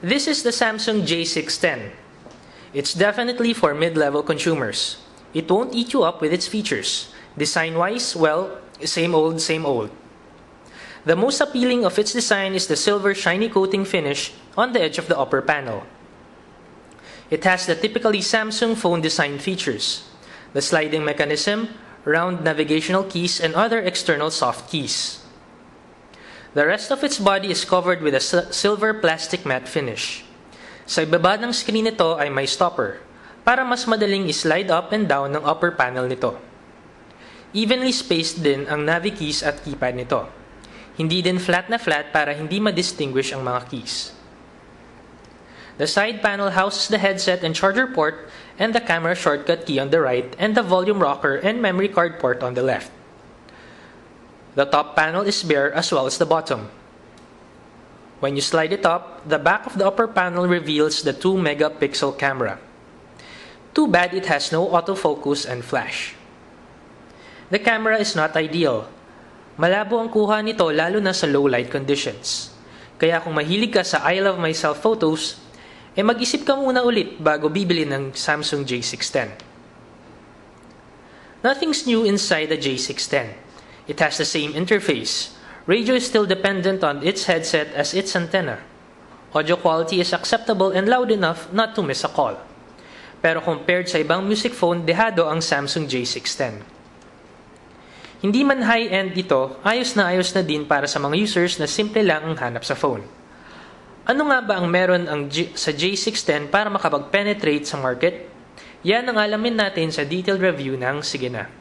This is the Samsung J610. It's definitely for mid-level consumers. It won't eat you up with its features. Design-wise, well, same old, same old. The most appealing of its design is the silver shiny coating finish on the edge of the upper panel. It has the typically Samsung phone design features: the sliding mechanism, round navigational keys, and other external soft keys. The rest of its body is covered with a silver plastic matte finish. Sa ibaba ng screen nito ay may stopper, para mas madaling i-slide up and down ng upper panel nito. Evenly spaced din ang navi keys at keypad nito. Hindi din flat na flat para hindi ma-distinguish ang mga keys. The side panel houses the headset and charger port and the camera shortcut key on the right and the volume rocker and memory card port on the left. The top panel is bare as well as the bottom. When you slide it up, the back of the upper panel reveals the 2-megapixel camera. Too bad it has no autofocus and flash. The camera is not ideal. Malabo ang kuha nito lalo na sa low light conditions. Kaya kung mahilig ka sa I love myself photos, mag-isip ka muna ulit bago bibili ng Samsung J610. Nothing's new inside the J610. It has the same interface. Radio is still dependent on its headset as its antenna. Audio quality is acceptable and loud enough not to miss a call. Pero compared sa ibang music phone, dehado ang Samsung J610. Hindi man high-end ito, ayos na din para sa mga users na simple lang ang hanap sa phone. Ano nga ba ang meron sa J610 para makapag-penetrate sa market? Yan ang alamin natin sa detailed review ng Sige Na.